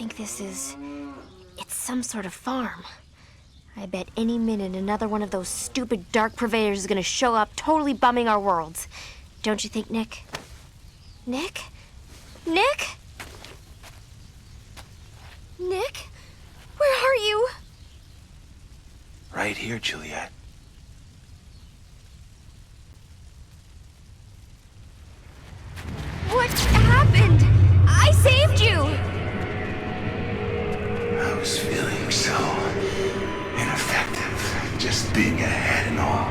think this is... It's some sort of farm. I bet any minute another one of those stupid dark purveyors is gonna show up, totally bumming our worlds. Don't you think, Nick? Nick? Nick? Nick? Where are you? Right here, Juliet. What happened? I saved you! I was feeling so ineffective, just being ahead and all.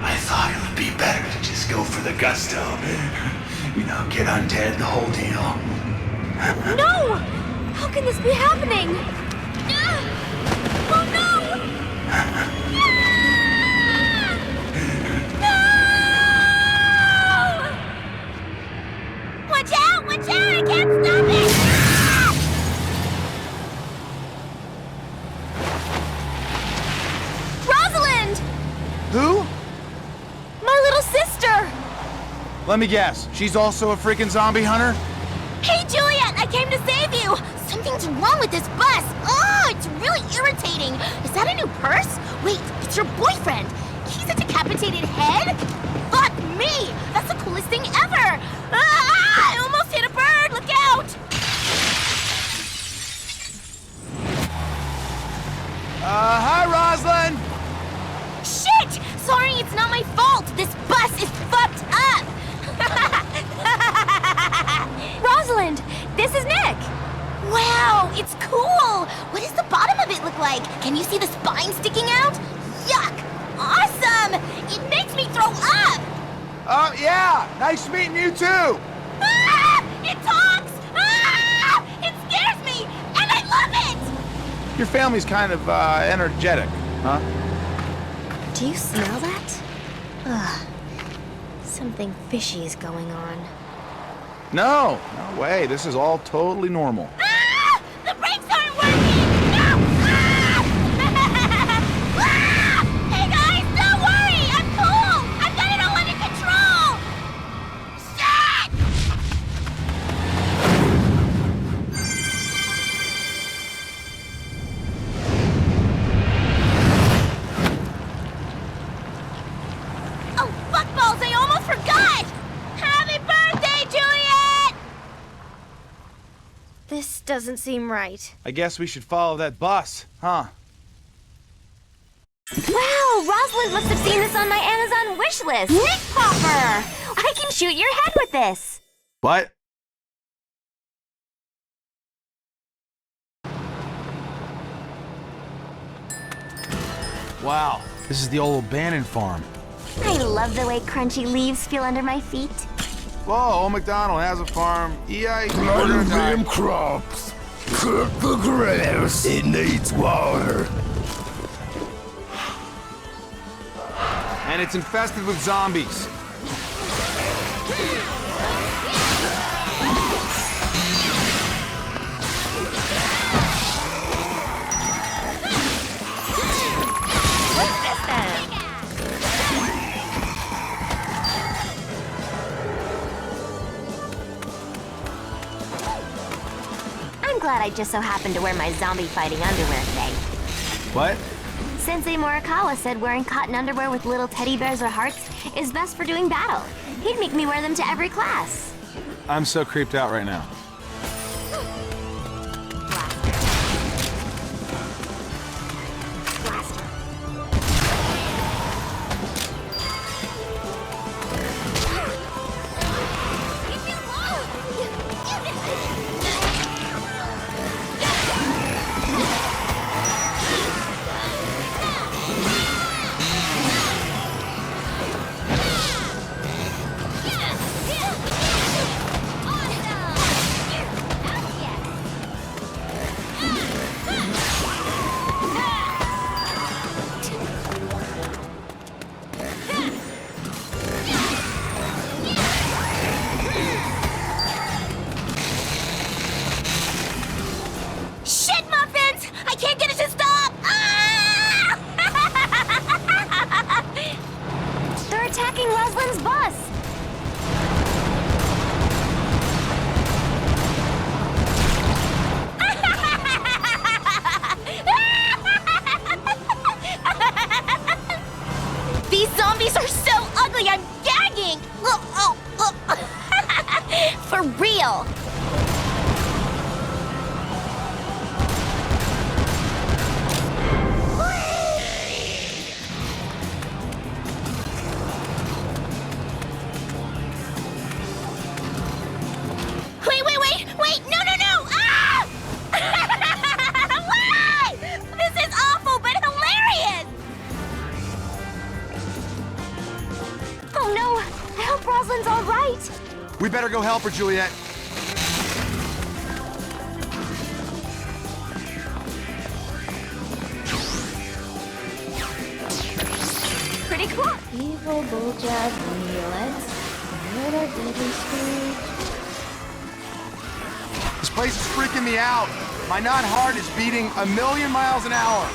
I thought it would be better to just go for the gusto. You know, get undead, the whole deal. No! How can this be happening? Oh no! No! Watch out! Watch out! I can't stop it! Rosalind! Who? My little sister! Let me guess. She's also a freaking zombie hunter? Hey, Juliet! I came to save you! Something's wrong with this bus! Oh, it's really irritating! Is that a new purse? Wait, it's your boyfriend! He's a decapitated head? Fuck me! That's the coolest thing ever! Ah! I almost hit a bird! Look out! Hi, Rosalind! Shit! Sorry, it's not my fault! This bus is fucked up! Rosalind, this is Nick! Wow, it's cool! What does the bottom of it look like? Can you see the spine sticking out? Yuck! Awesome! It makes me throw up! Yeah! Nice meeting you, too! Ah! It talks! Ah! It scares me! And I love it! Your family's kind of, energetic, huh? Do you smell that? Ugh. Something fishy is going on. No way. This is all totally normal. Ah! The brakes aren't working! No! Ah! Ah! Hey guys, don't worry! I'm cool! I've got it all under control! Shit! Oh, fuckballs! I almost forgot! Happy birthday, Juliet! This doesn't seem right. I guess we should follow that bus, huh? Wow, Rosalind must have seen this on my Amazon wish list. Nick Popper! I can shoot your head with this. What? Wow, this is the old abandoned farm. I love the way crunchy leaves feel under my feet. Whoa, old MacDonald has a farm. EI. Plant them crops. Cook the grass. It needs water. And it's infested with zombies. What's this then? I'm glad I just so happened to wear my zombie fighting underwear today. What? Sensei Morikawa said wearing cotton underwear with little teddy bears or hearts is best for doing battle. He'd make me wear them to every class. I'm so creeped out right now. Blaster. right? We better go help her, Juliet. Pretty cool. Evil bulldog, let's let our baby scream. This place is freaking me out. My heart is beating 1,000,000 miles an hour.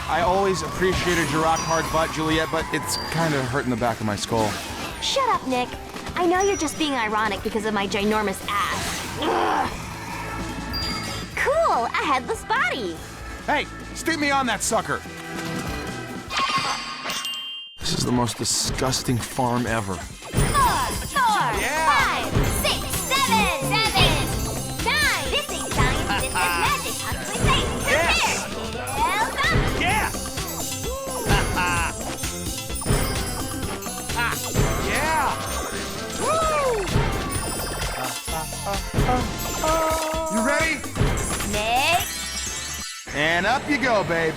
I always appreciated your rock hard butt, Juliet, but it's kind of hurting the back of my skull. Shut up, Nick. I know you're just being ironic because of my ginormous ass. Ugh. Cool, a headless body. Hey, stick me on that sucker. This is the most disgusting farm ever. 4, 5, 6, 7, 9. This ain't science, this is magic. Hungry Satan, prepare. Kill them. Yeah! Yeah! You ready? Nick. And up you go, babe.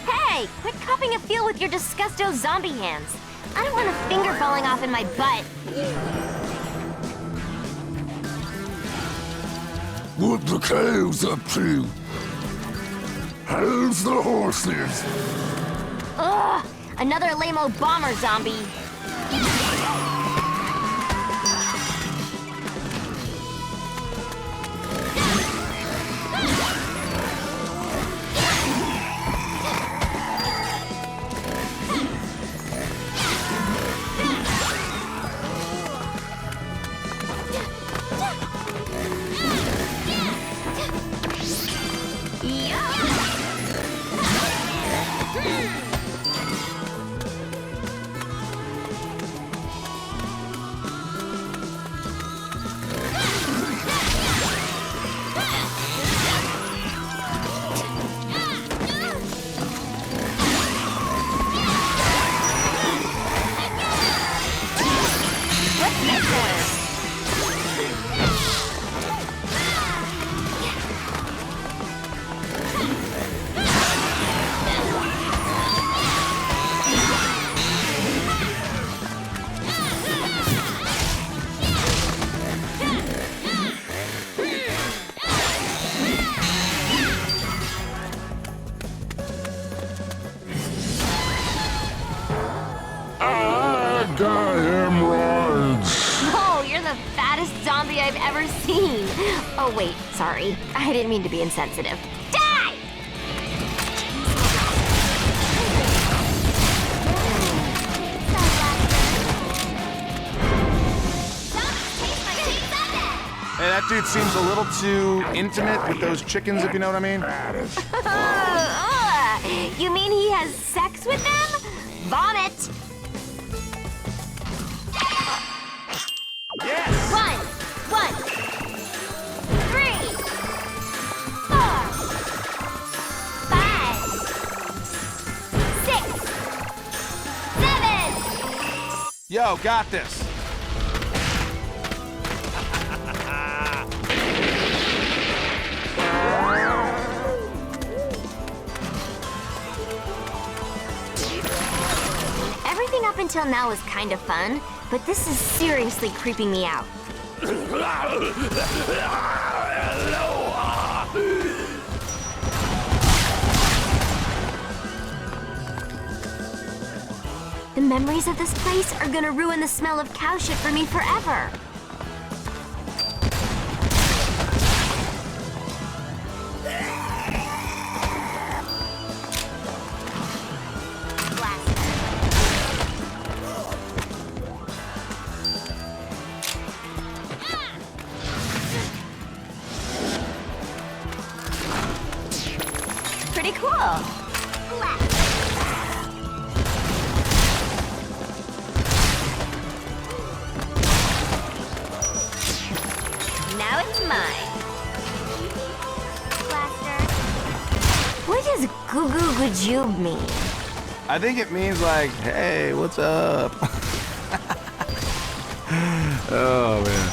Hey, quit cupping a feel with your disgusto zombie hands. I don't want a finger falling off in my butt. What the cows up to? How's the horses? Ugh, another lame-o bomber zombie. Zombie I've ever seen. Oh wait, sorry. I didn't mean to be insensitive. Die! Hey, that dude seems a little too intimate with those chickens, if you know what I mean. You mean he has sex with them? Vomit! Yes! 1, 3, 4, 5, 6, 7. Yo, got this. Everything up until now was kind of fun, but this is seriously creeping me out. The memories of this place are gonna ruin the smell of cow shit for me forever. Pretty cool. Now it's mine. Blaster. What does goo goo gajoob mean? I think it means like, hey, what's up? Oh, man.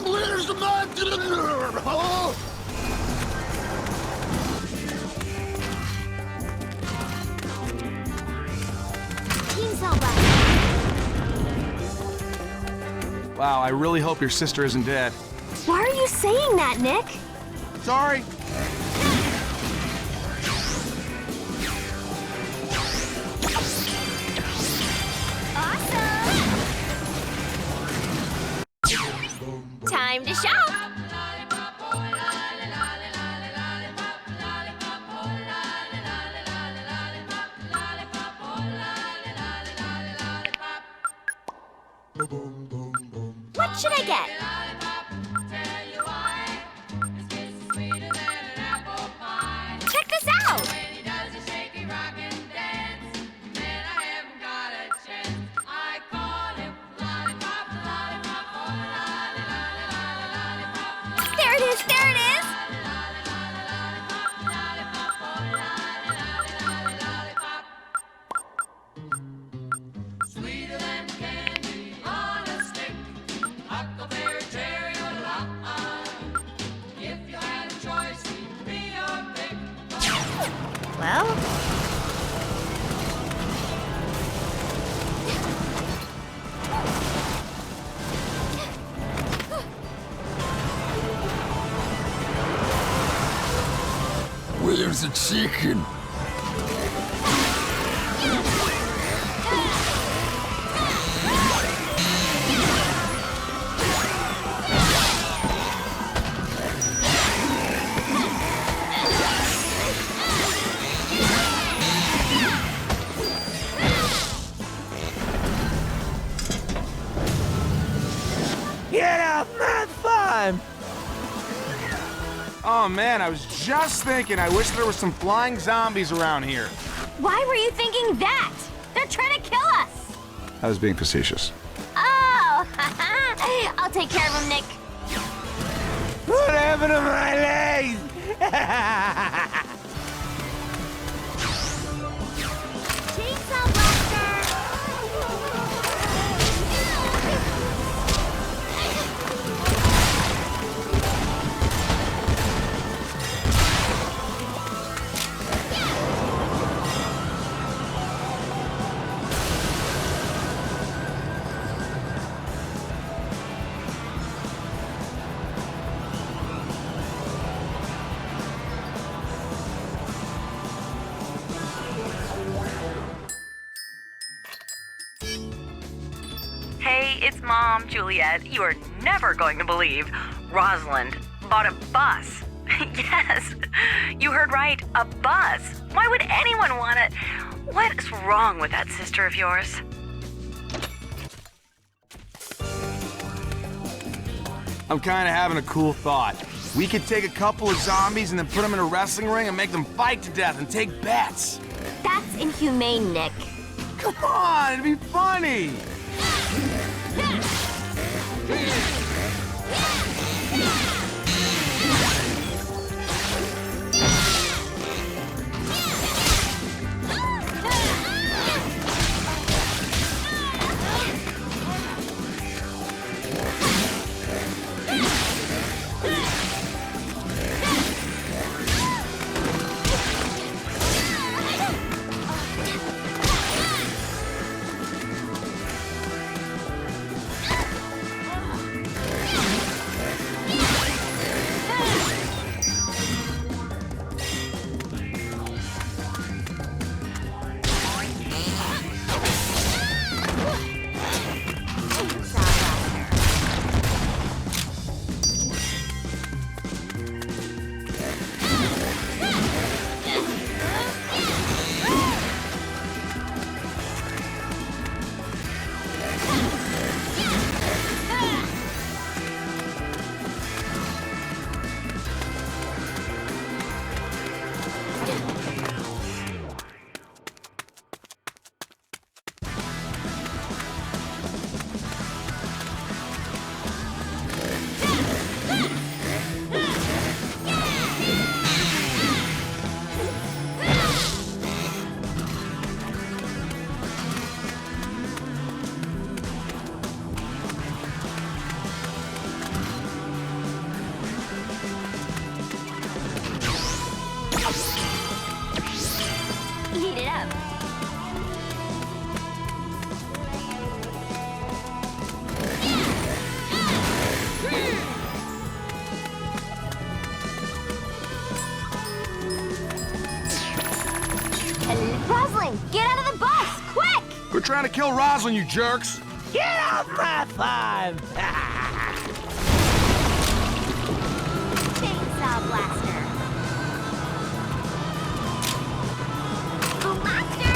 Where's my dinner? Huh? Chainsaw Blaster. Wow, I really hope your sister isn't dead. Why are you saying that, Nick? Sorry. Time to shop! What should I get? Check this out! There it is, there it is! Well... Where's the chicken? Get off my farm! Oh man, I was just thinking, I wish there were some flying zombies around here. Why were you thinking that? They're trying to kill us! I was being facetious. Oh! I'll take care of them, Nick. What happened to my legs? Chainsaw Blaster! Hey, it's Mom, Juliet. You are never going to believe Rosalind bought a bus. Yes, you heard right, a bus. Why would anyone want it? What is wrong with that sister of yours? I'm kind of having a cool thought. We could take a couple of zombies and then put them in a wrestling ring and make them fight to death and take bets. That's inhumane, Nick. Come on, it'd be funny. trying to kill Rosalind, you jerks! Get off my farm! Chainsaw blaster. Blaster!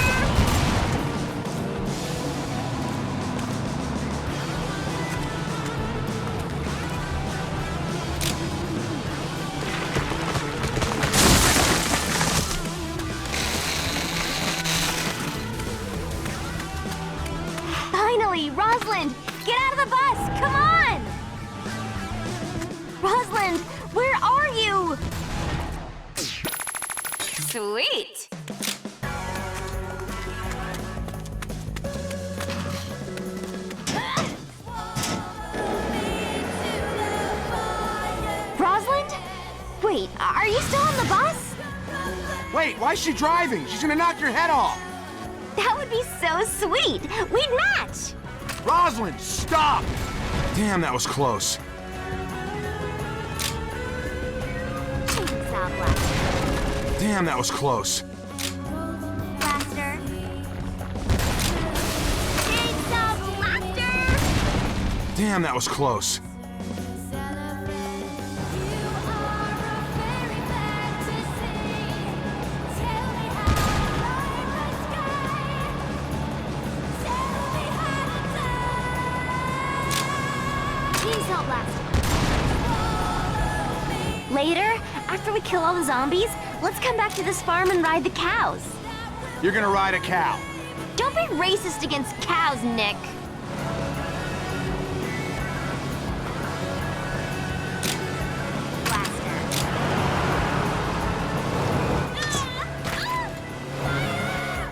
Finally, Rosalind! Get out of the bus! Come on! Rosalind, where are you? Sweet! Rosalind? Wait, are you still on the bus? Wait, why is she driving? She's gonna knock your head off! That would be so sweet! We'd match! Rosalind, stop! Damn, that was close. Chainsaw blaster. Damn, that was close. Blaster. Chainsaw blaster! Damn, that was close. Chainsaw blaster. Later, after we kill all the zombies, let's come back to this farm and ride the cows. You're gonna ride a cow. Don't be racist against cows, Nick. Blaster.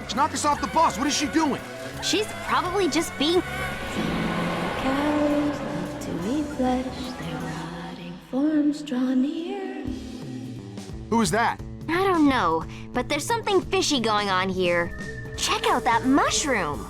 She knocked us off the bus. What is she doing? She's probably just being... Cows love to eat flesh, their rotting forms draw near. Who is that? I don't know, but there's something fishy going on here. Check out that mushroom.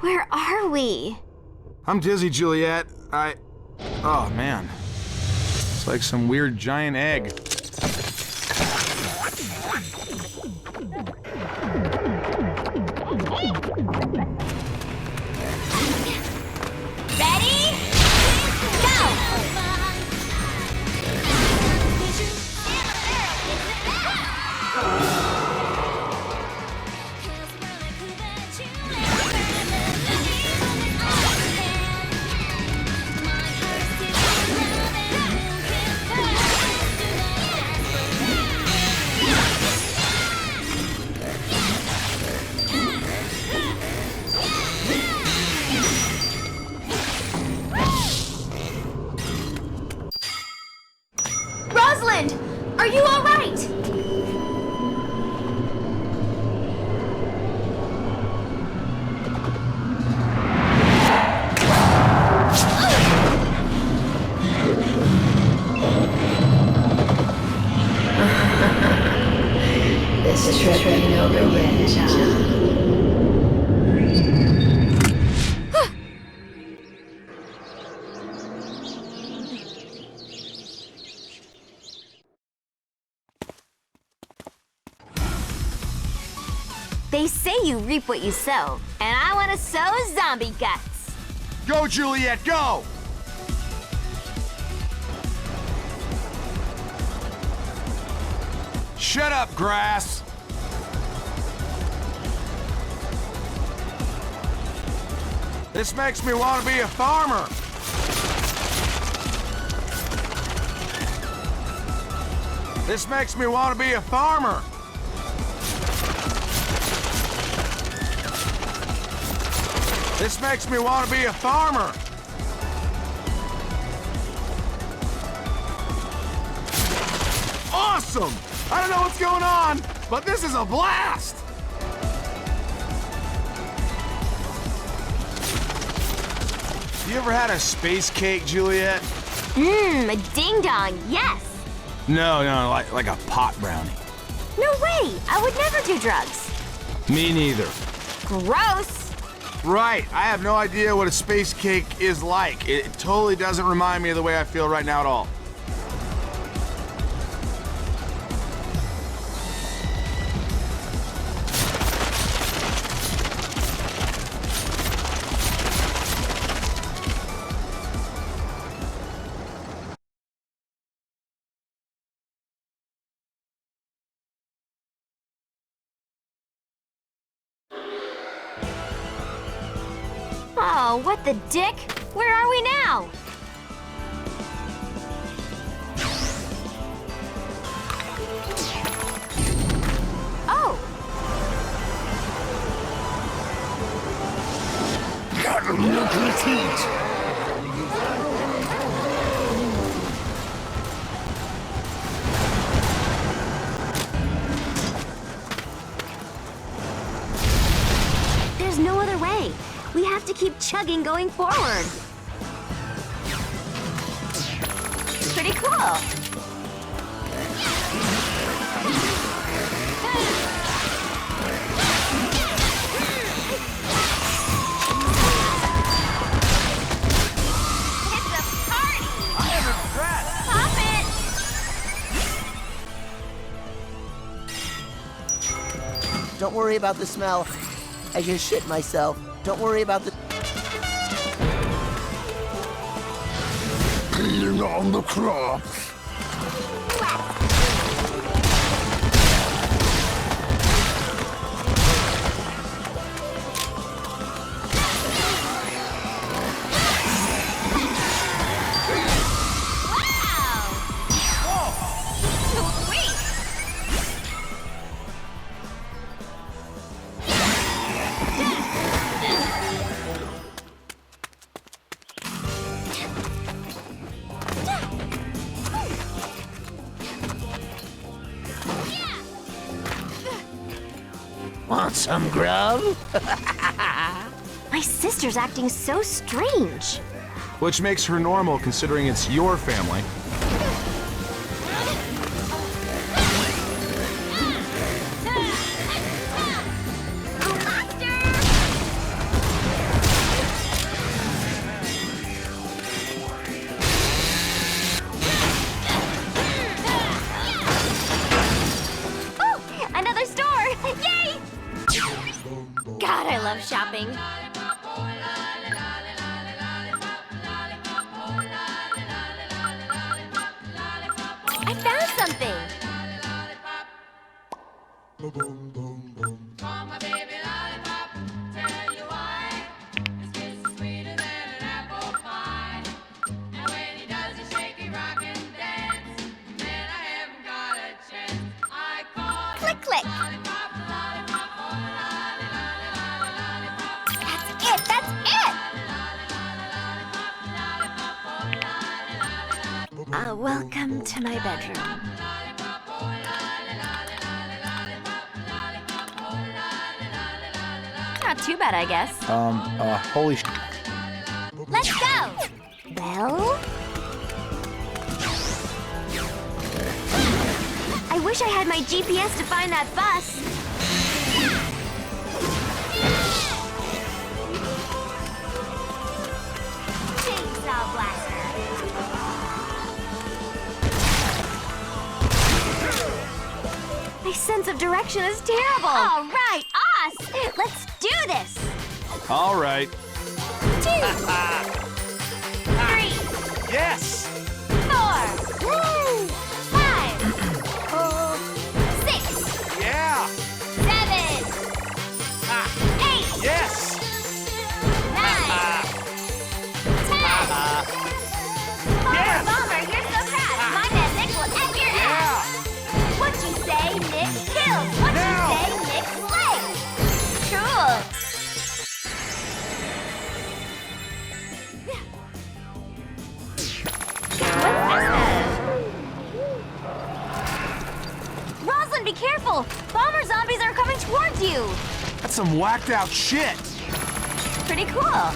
Where are we? I'm dizzy, Juliet. Oh, man. It's like some weird giant egg. Ready? Go! Rosalind! Are you all right? This trip ain't over yet, child. They say you reap what you sow, and I want to sow zombie guts. Go, Juliet, go! Shut up, grass! This makes me want to be a farmer. This makes me want to be a farmer. This makes me want to be a farmer. Awesome! I don't know what's going on, but this is a blast! You ever had a space cake, Juliet? A ding-dong, yes. No, like a pot brownie. No way, I would never do drugs. Me neither. Gross. Right, I have no idea what a space cake is like. It totally doesn't remind me of the way I feel right now at all. Oh, what the dick? Where are we now? Oh! Gotta look at it. There's no other way. We have to keep chugging going forward. Pretty cool. It's a party! I am impressed! Pop it! Don't worry about the smell. I just shit myself. Don't worry about the... Peeling on the crops. Want some grub? My sister's acting so strange. Which makes her normal considering it's your family. Another store! Yay! God, I love shopping. I found something! Click, click! That's it! Welcome to my bedroom. Not too bad, I guess. Holy sh... Let's go! Well? I wish I had my GPS to find that bus. Chainsaw blaster. My sense of direction is terrible. All right, us. Let's do this. All right. 2, 3, Yes! 4, 5, 6, Yeah! 7, 8, Yes! 9, 10. Yes! Bomber, you're so fast. My man Nick will F your ass. What you say, Nick kills. What Now. you say, Nick slays. Cool. Rosalind, be careful! Bomber zombies are coming towards you! That's some whacked out shit! Pretty cool.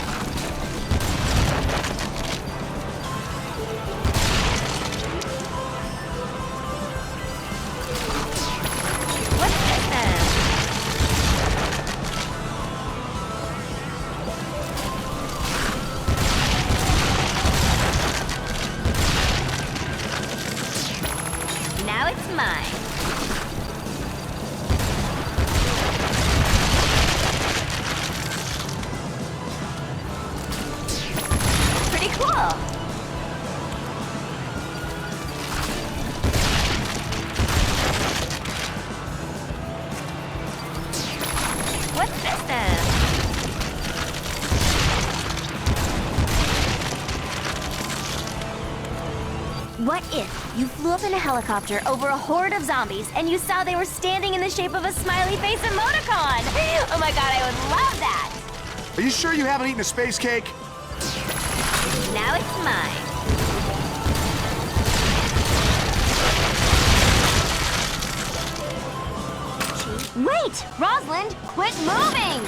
What if you flew up in a helicopter over a horde of zombies and you saw they were standing in the shape of a smiley face emoticon? Oh my god, I would love that! Are you sure you haven't eaten a space cake? Now it's mine. Wait! Rosalind, quit moving!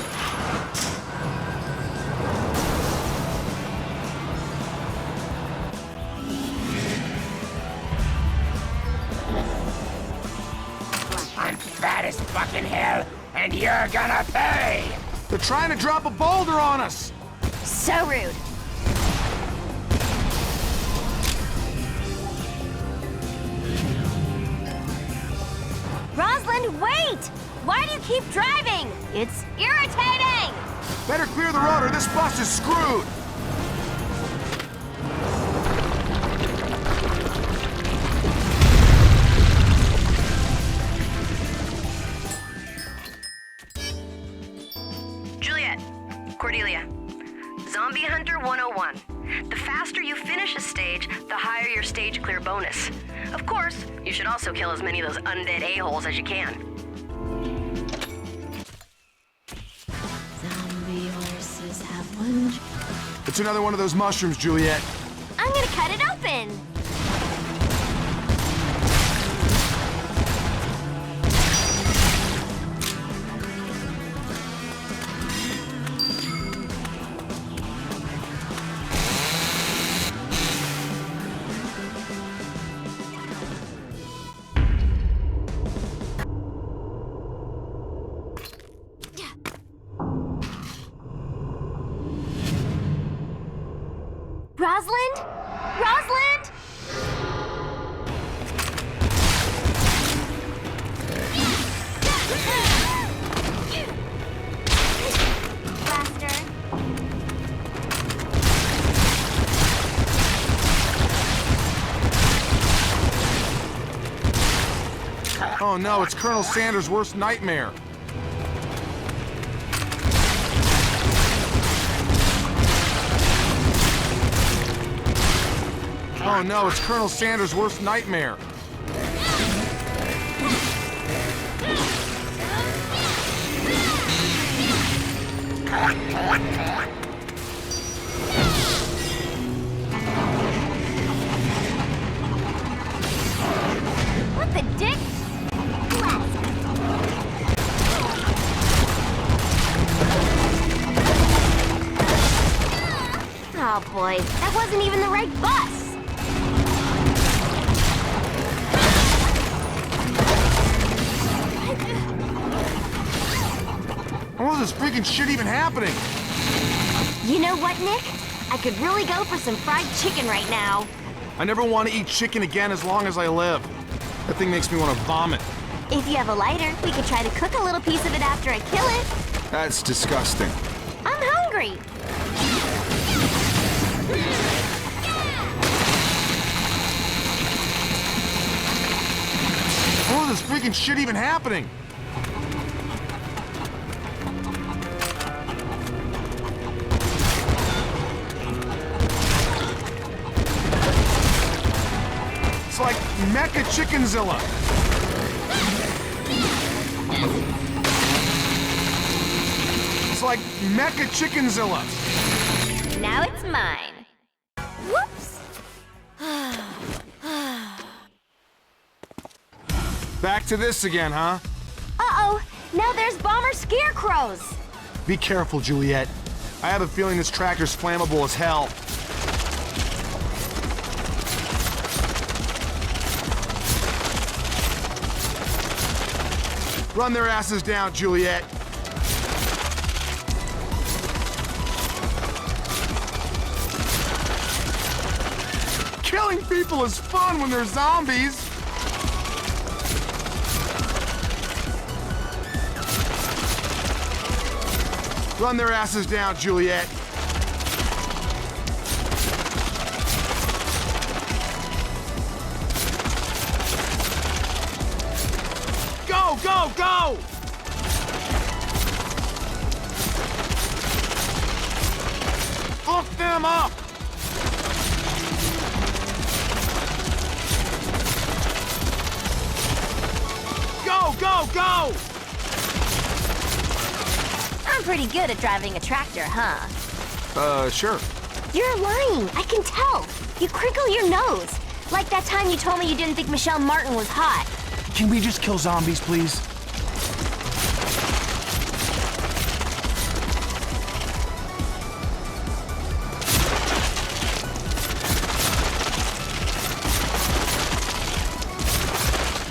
I'm fat as fucking hell, and you're gonna pay! They're trying to drop a boulder on us! So rude. Rosalind, wait! Why do you keep driving? It's irritating! Better clear the road or this bus is screwed! Juliet, Cordelia, Zombie Hunter 101. The faster you finish a stage, the higher your stage clear bonus. Of course, you should also kill as many of those undead a-holes as you can. Zombie horses have one. It's another one of those mushrooms, Juliet. I'm gonna cut it open! Rosalind? Rosalind? Blaster. Oh no, it's Colonel Sanders' worst nightmare. Oh no, it's Colonel Sanders' worst nightmare. What the dick? Oh boy, that wasn't even the right bus. How is this freaking shit even happening? You know what, Nick? I could really go for some fried chicken right now. I never want to eat chicken again as long as I live. That thing makes me want to vomit. If you have a lighter, we could try to cook a little piece of it after I kill it. That's disgusting. I'm hungry. How is this freaking shit even happening? It's like Mecha Chickenzilla. It's like Mecha Chickenzilla. Now it's mine. Whoops. Back to this again, huh? Uh-oh, now there's bomber scarecrows. Be careful, Juliet. I have a feeling this tractor's flammable as hell. Run their asses down, Juliet. Killing people is fun when they're zombies. Run their asses down, Juliet. Go, go, go! Fuck them up! Go, go! I'm pretty good at driving a tractor, huh? Sure. You're lying. I can tell. You crinkle your nose. Like that time you told me you didn't think Michelle Martin was hot. Can we just kill zombies, please?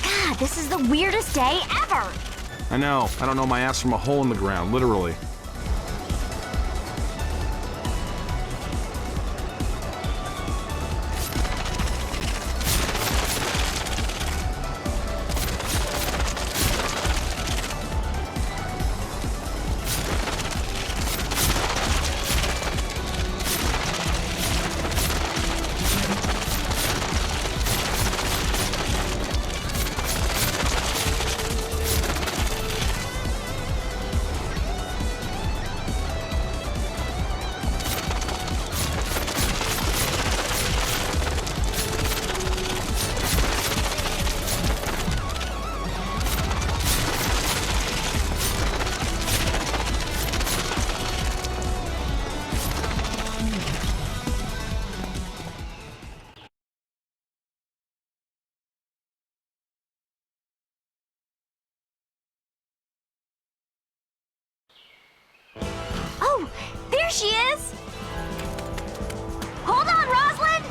God, this is the weirdest day ever. I know. I don't know my ass from a hole in the ground, literally. Oh, there she is! Hold on, Rosalind!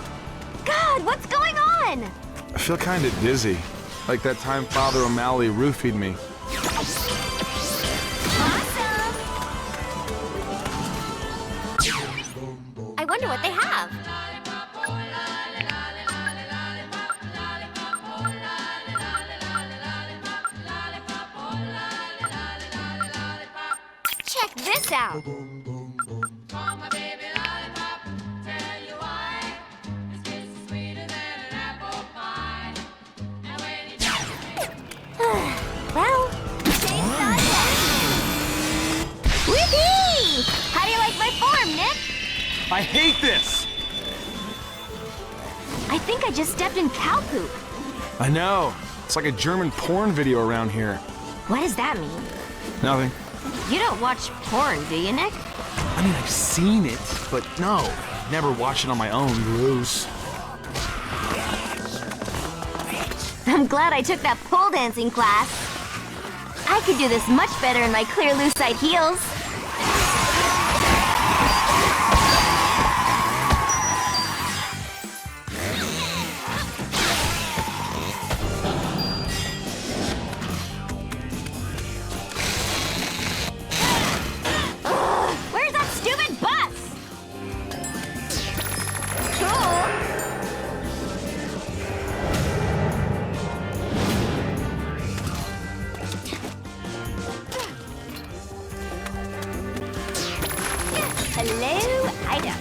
God, what's going on? I feel kind of dizzy. Like that time Father O'Malley roofied me. Awesome! I wonder what they have. Check this out. Well, Whippy! How do you like my form, Nick? I hate this! I think I just stepped in cow poop. I know. It's like a German porn video around here. What does that mean? Nothing. You don't watch porn, do you, Nick? I mean, I've seen it, but no. Never watched it on my own. Gross. I'm glad I took that pole dancing class. I could do this much better in my clear lucite heels. Ugh, where's that stupid bus? Cool. Hello, Ida.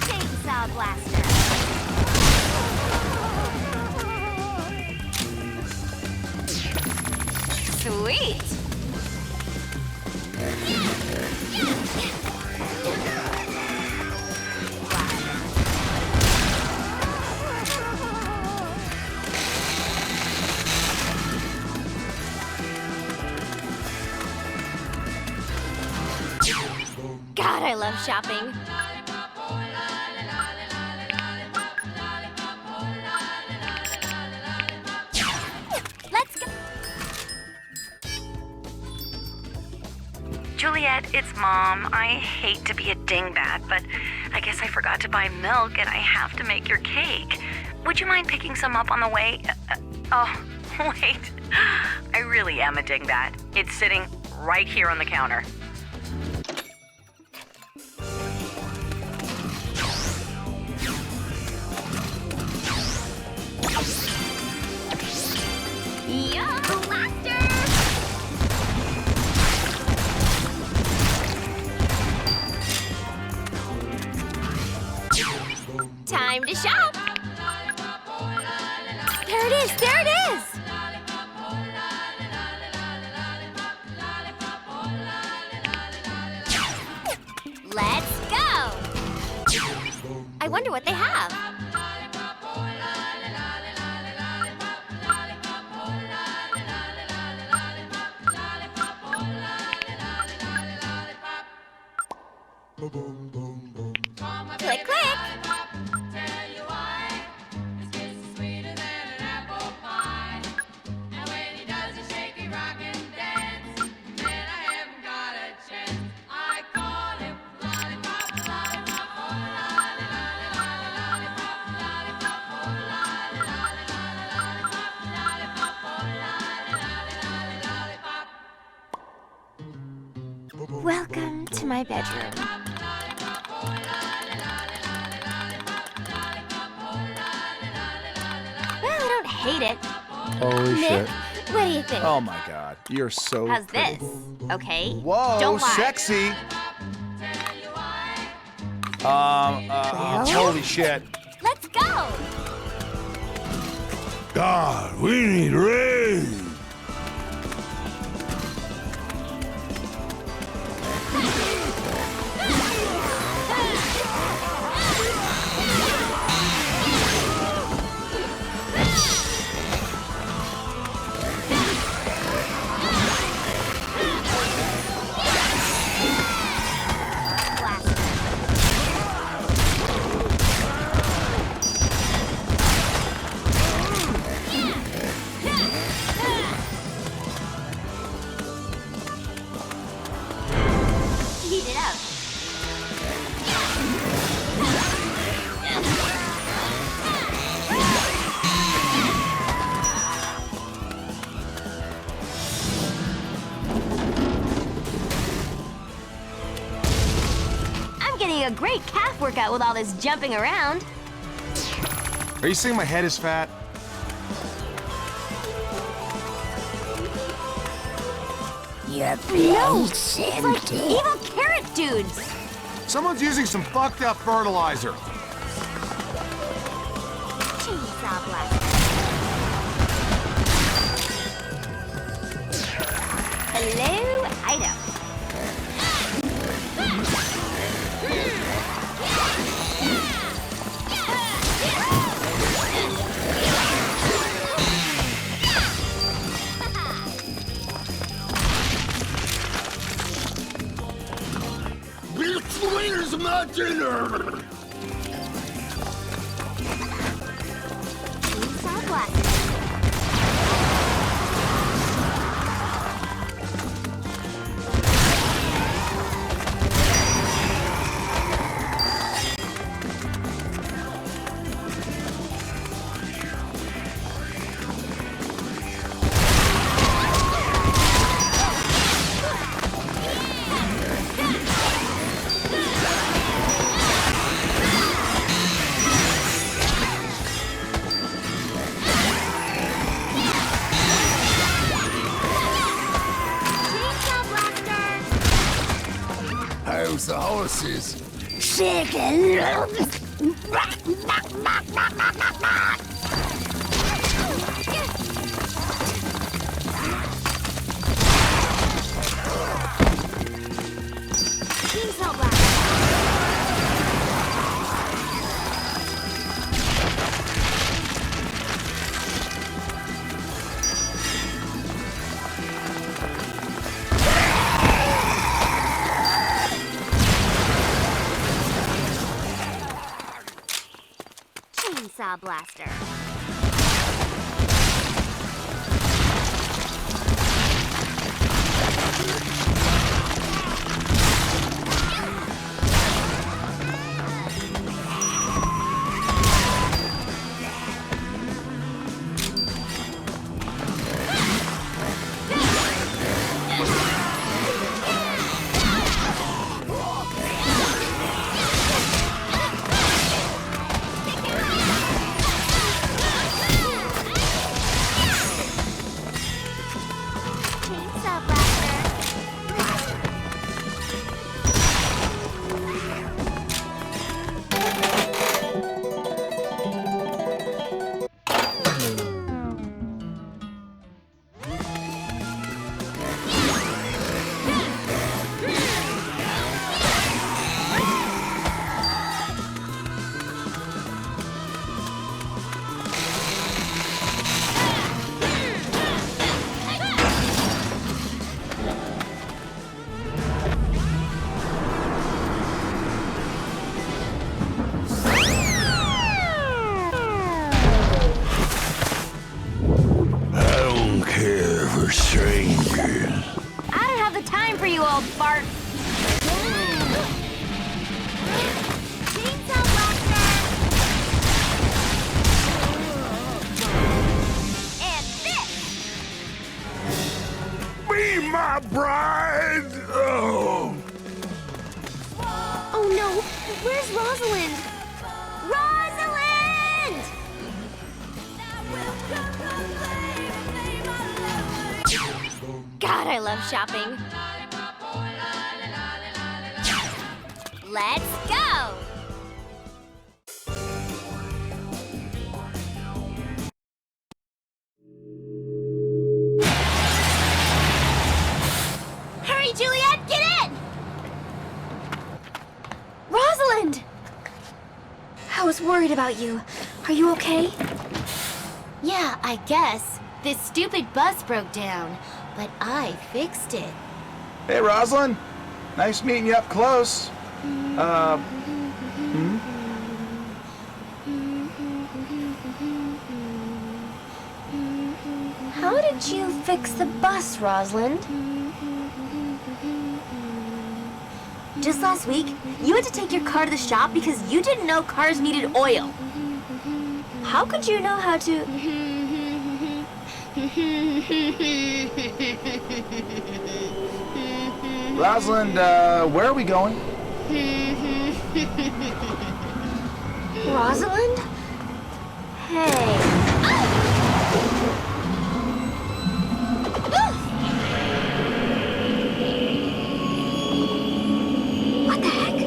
Chainsaw blaster. Sweet. God, I love shopping. Let's go. Juliet, it's Mom. I hate to be a dingbat, but I guess I forgot to buy milk and I have to make your cake. Would you mind picking some up on the way? Oh, wait. I really am a dingbat. It's sitting right here on the counter. Yo, blaster! it is! There it is! Let's go! I wonder what they have. Click, click. Welcome to my bedroom. Well, I don't hate it. Holy Nick, shit. what do you think? Oh my god, you're so How's pretty. this? Okay. Whoa, Don't lie. sexy. Well? Holy shit. Let's go. God, we need rain. Heat it up. I'm getting a great calf workout with all this jumping around. Are you saying my head is fat? Your No, plate's it's like empty. evil carrot dudes. Someone's using some fucked up fertilizer. Chainsaw blast. Hello, item. Where's my dinner? Chainsaw blast. How's the horses? Chicken. Chainsaw blast. Chainsaw blaster. Chainsaw blaster. little fart. Chainsaw blaster! And this! Be my bride! Oh! Oh no! Where's Rosalind? Rosalind! God, I love shopping. Let's go! Hurry, Juliet, get in! Rosalind! I was worried about you. Are you okay? Yeah, I guess. This stupid bus broke down, but I fixed it. Hey, Rosalind. Nice meeting you up close. How did you fix the bus, Rosalind? Just last week, you had to take your car to the shop because you didn't know cars needed oil. How could you know how to... Rosalind, where are we going? Rosalind? Hey. What the heck?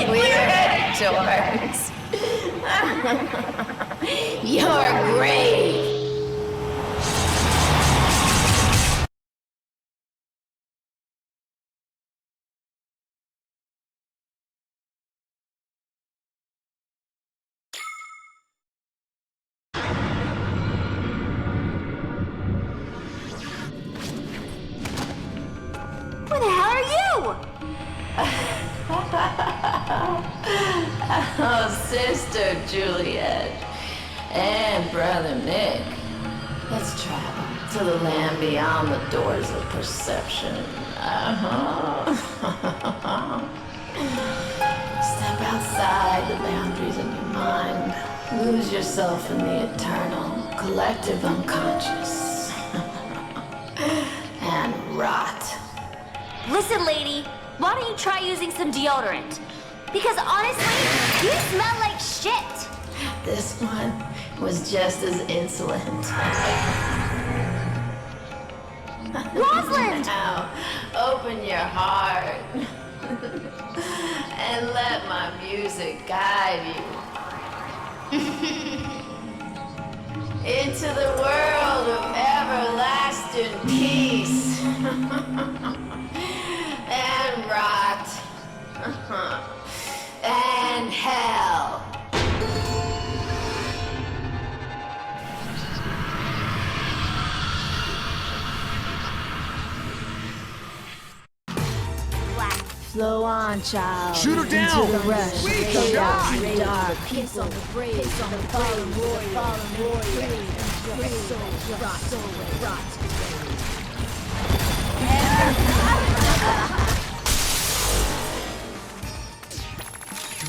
We're dorks. You're great. Where the hell are you? Oh, Sister Juliet and Brother Nick, let's travel to the land beyond the doors of perception. Step outside the boundaries of your mind. Lose yourself in the eternal, collective unconscious. And rot. Listen, lady, why don't you try using some deodorant? Because honestly, you smell like shit. This one was just as insolent. Rosalind! Now, open your heart and let my music guide you into the world of everlasting peace and rot and hell. Flow on, child. Shoot her down! Into the rush. Sweet Chaos, shot! radar, piss on the brave, piss on the fallen warrior,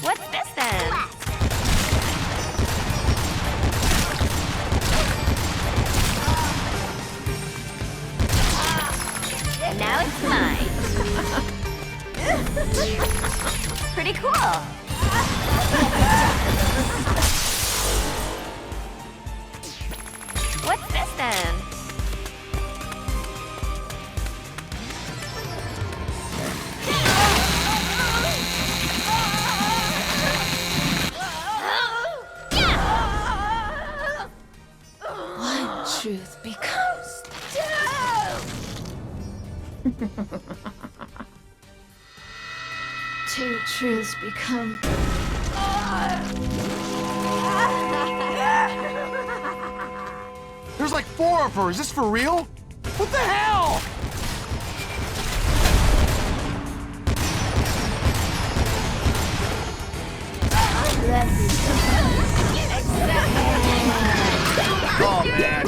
What's this then? Now it's mine. Pretty cool. What's this then? One truth becomes two truths become... There's like 4 of her. Is this for real? What the hell? Oh, man.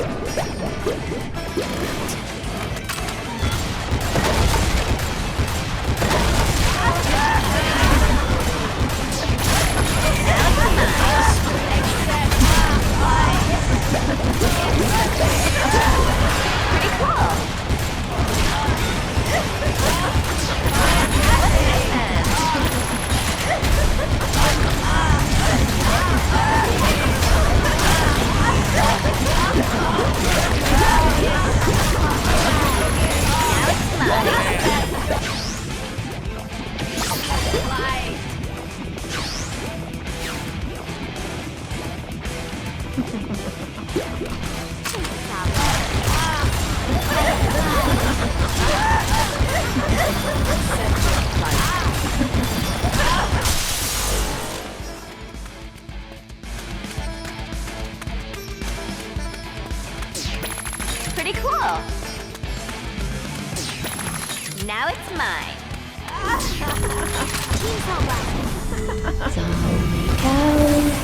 Zombie cows,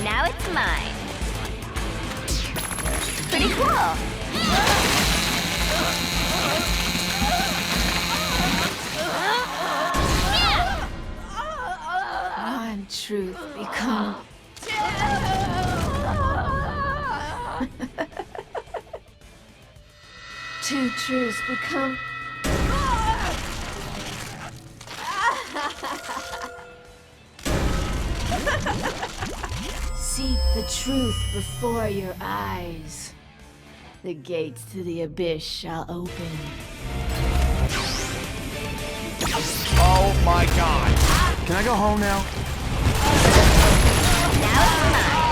Now it's mine. Pretty cool. One truth become. Two truths become. Seek the truth before your eyes. The gates to the abyss shall open. Oh my god. Can I go home now? Now it's mine.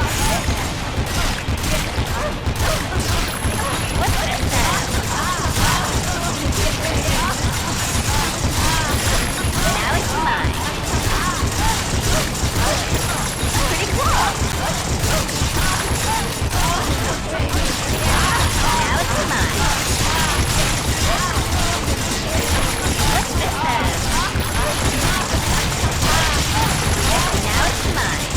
What's this then? Now it's mine. Pretty cool. Now it's mine. What's this then? Now it's mine.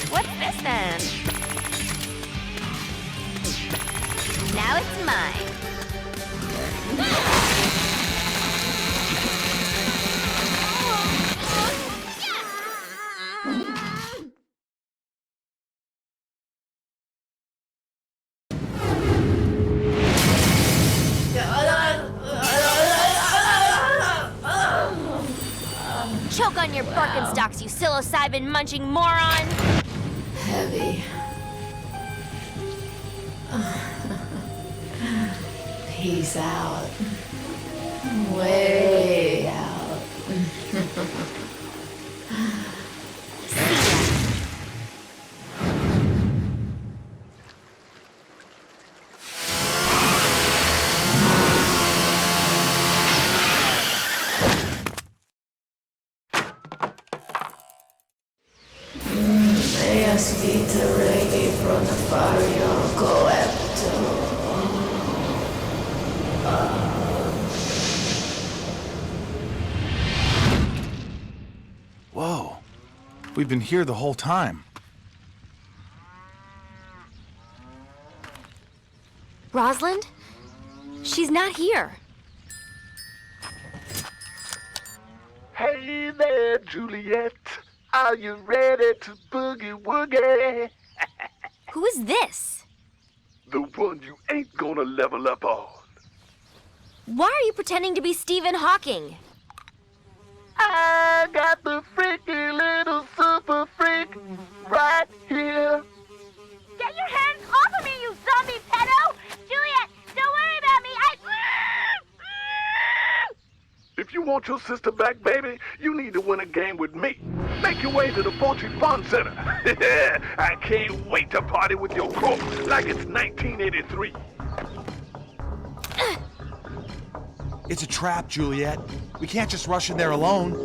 What's this then? Now it's mine. Choke on your Birkenstocks, you psilocybin munching moron! Heavy. Peace out. Way out. Spita reggae from the Fario Coepto. Whoa. We've been here the whole time. Rosalind? She's not here. Hey there, Juliet. Are you ready to boogie woogie? Who is this? The one you ain't gonna level up on. Why are you pretending to be Stephen Hawking? I got the freaky little super freak right here. Get your hands off of me, you zombie pedo! Juliet, don't worry about me, If you want your sister back, baby, you need to win a game with me. Make your way to the Fortune Fun Center. I can't wait to party with your crew like it's 1983. It's a trap, Juliet. We can't just rush in there alone.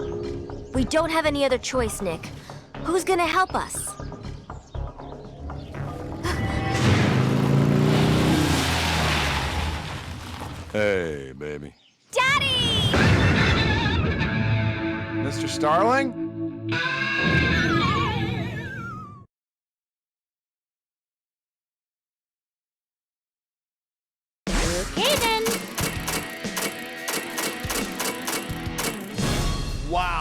We don't have any other choice, Nick. Who's gonna help us? Hey, baby. Daddy! Mr. Starling? Okay then. Wow.